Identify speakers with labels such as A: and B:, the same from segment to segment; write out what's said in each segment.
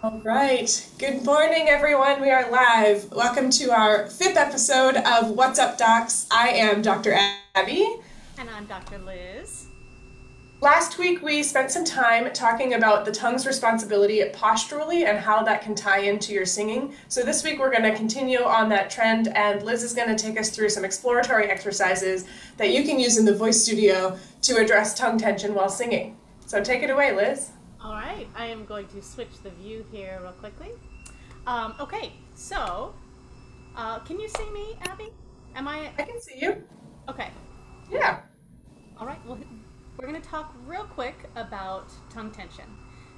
A: All right. Good morning, everyone. We are live. Welcome to our fifth episode of What's Up, Docs. I am Dr. Abby.
B: And I'm Dr. Liz.
A: Last week, we spent some time talking about the tongue's responsibility posturally and how that can tie into your singing. So this week, we're going to continue on that trend, and Liz is going to take us through some exploratory exercises that you can use in the voice studio to address tongue tension while singing. So take it away, Liz.
B: All right, I am going to switch the view here real quickly. Okay, so can you see me, Abby? Am I?
A: I can see you.
B: Okay.
A: Yeah.
B: All right, well, we're going to talk real quick about tongue tension.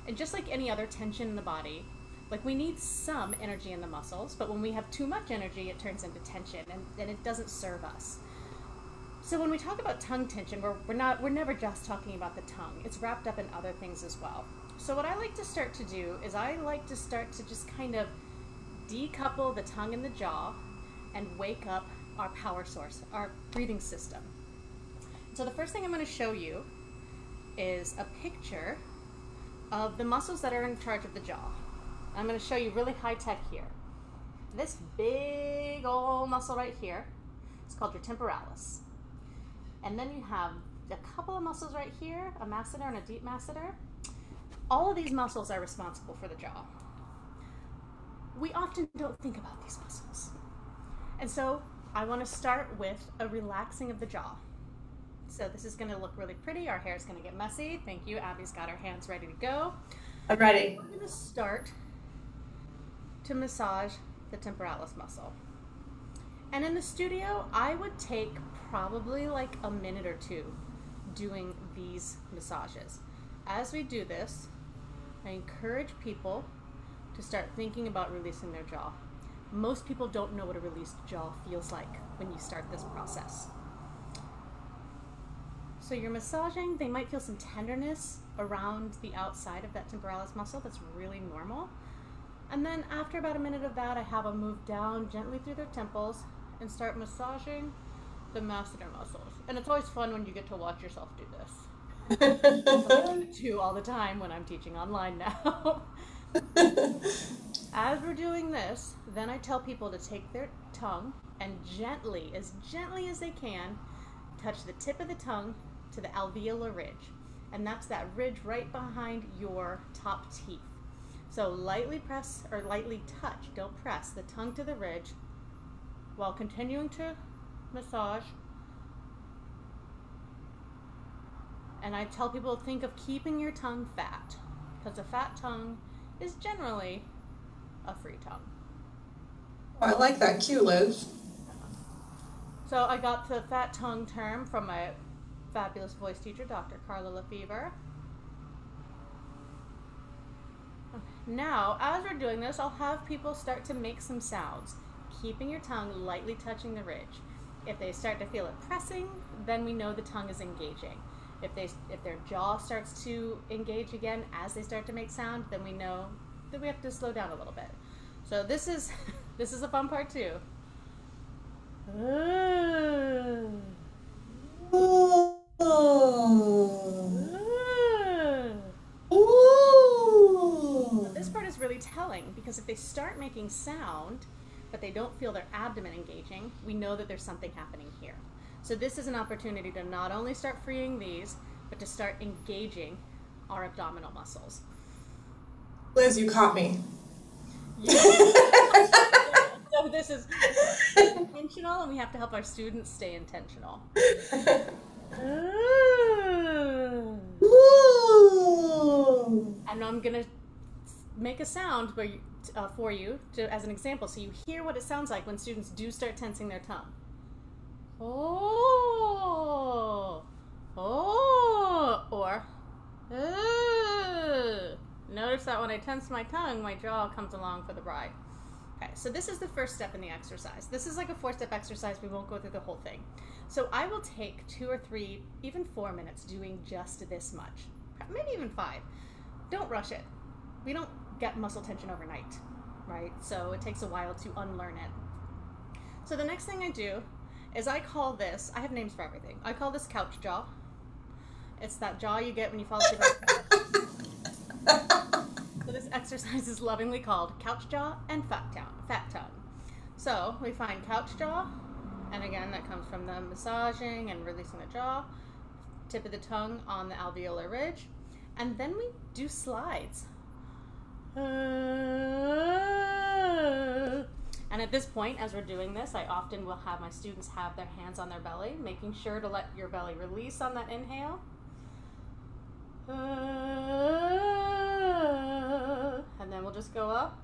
B: And just like any other tension in the body, like we need some energy in the muscles, but when we have too much energy, it turns into tension and it doesn't serve us. So when we talk about tongue tension, we're never just talking about the tongue. It's wrapped up in other things as well. So what I like to start to do is I like to start to just kind of decouple the tongue and the jaw and wake up our power source, our breathing system. So the first thing I'm going to show you is a picture of the muscles that are in charge of the jaw. I'm going to show you really high tech here. This big old muscle right here is called your temporalis. And then you have a couple of muscles right here, a masseter and a deep masseter. All of these muscles are responsible for the jaw. We often don't think about these muscles. And so I want to start with a relaxing of the jaw. So this is going to look really pretty. Our hair is going to get messy. Thank you. Abby's got her hands ready to go.
A: I'm ready.
B: We're going to start to massage the temporalis muscle. And in the studio, I would take probably like a minute or two doing these massages. As we do this, I encourage people to start thinking about releasing their jaw. Most people don't know what a released jaw feels like when you start this process. So you're massaging, they might feel some tenderness around the outside of that temporalis muscle. That's really normal. And then after about a minute of that, I have them move down gently through their temples and start massaging the masseter muscles. And it's always fun when you get to watch yourself do this. I do all the time when I'm teaching online now. As we're doing this, then I tell people to take their tongue and gently as they can, touch the tip of the tongue to the alveolar ridge. And that's that ridge right behind your top teeth. So lightly press or lightly touch, don't press, the tongue to the ridge while continuing to massage. And I tell people to think of keeping your tongue fat, because a fat tongue is generally a free tongue.
A: I like that cue, Liz.
B: So I got the fat tongue term from my fabulous voice teacher, Dr. Carla Lefevre. Now, as we're doing this, I'll have people start to make some sounds, keeping your tongue lightly touching the ridge. If they start to feel it pressing, then we know the tongue is engaging. If their jaw starts to engage again as they start to make sound, then we know that we have to slow down a little bit. So this is this is a fun part too. This part is really telling because if they start making sound but they don't feel their abdomen engaging, we know that there's something happening here. So this is an opportunity to not only start freeing these, but to start engaging our abdominal muscles.
A: Liz, you caught me.
B: Yeah. So this is intentional, and we have to help our students stay intentional. And I'm going to make a sound where for you as an example, so you hear what it sounds like when students do start tensing their tongue. Oh, oh, or notice that when I tense my tongue, my jaw comes along for the ride. Okay, so this is the first step in the exercise. This is like a 4-step exercise. We won't go through the whole thing. So I will take 2 or 3, even 4 minutes doing just this much, maybe even 5. Don't rush it. We don't get muscle tension overnight, right? So it takes a while to unlearn it. So the next thing I do is I call this, I have names for everything. I call this couch jaw. It's that jaw you get when you fall asleep. So this exercise exercise is lovingly called couch jaw and fat tongue. So we find couch jaw, and again, that comes from the massaging and releasing the jaw, tip of the tongue on the alveolar ridge, and then we do slides. And at this point, as we're doing this, I often will have my students have their hands on their belly, making sure to let your belly release on that inhale. And then we'll just go up.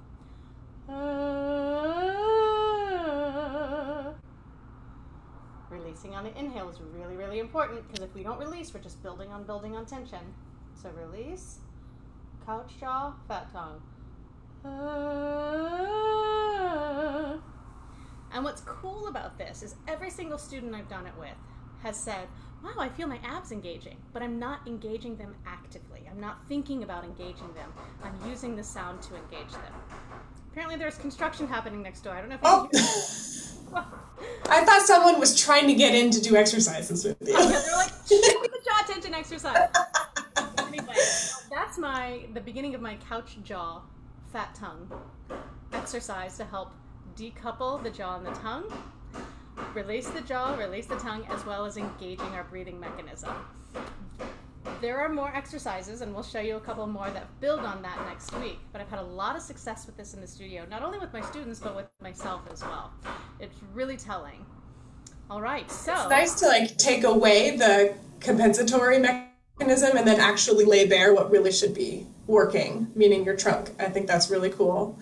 B: Releasing on the inhale is really, really important, because if we don't release, we're just building on tension. So release, couch jaw, fat tongue. And what's cool about this is every single student I've done it with has said, wow, I feel my abs engaging, but I'm not engaging them actively. I'm not thinking about engaging them. I'm using the sound to engage them. Apparently there's construction happening next door. I don't know if you can hear it.
A: I thought someone was trying to get in to do exercises with you.
B: Yeah, they're like, keep the jaw tension exercise. Anyway, that's the beginning of my couch jaw, fat tongue exercise to help decouple the jaw and the tongue, release the jaw, release the tongue, as well as engaging our breathing mechanism. There are more exercises, and we'll show you a couple more that build on that next week, but I've had a lot of success with this in the studio, not only with my students, but with myself as well. It's really telling. All right, so...
A: It's nice to like take away the compensatory mechanism and then actually lay bare what really should be working, meaning your trunk. I think that's really cool.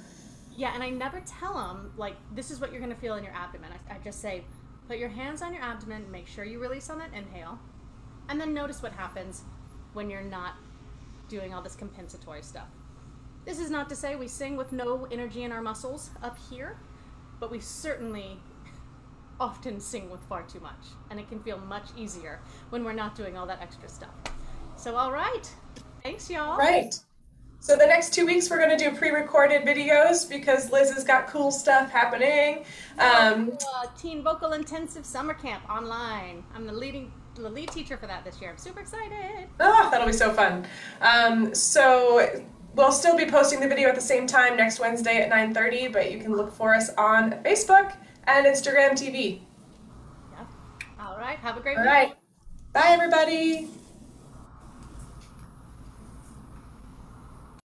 B: Yeah, and I never tell them, like, this is what you're going to feel in your abdomen. I just say, put your hands on your abdomen, make sure you release on that inhale, and then notice what happens when you're not doing all this compensatory stuff. This is not to say we sing with no energy in our muscles up here, but we certainly often sing with far too much, and it can feel much easier when we're not doing all that extra stuff. So, all right. Thanks, y'all.
A: Right. So the next 2 weeks we're going to do pre-recorded videos because Liz has got cool stuff happening.
B: Teen Vocal Intensive Summer Camp online. I'm the lead teacher for that this year. I'm super excited.
A: Oh, that'll be so fun. So we'll still be posting the video at the same time next Wednesday at 9:30, but you can look for us on Facebook and Instagram TV.
B: Yep. All right. Have a great week.
A: All right. Bye, everybody.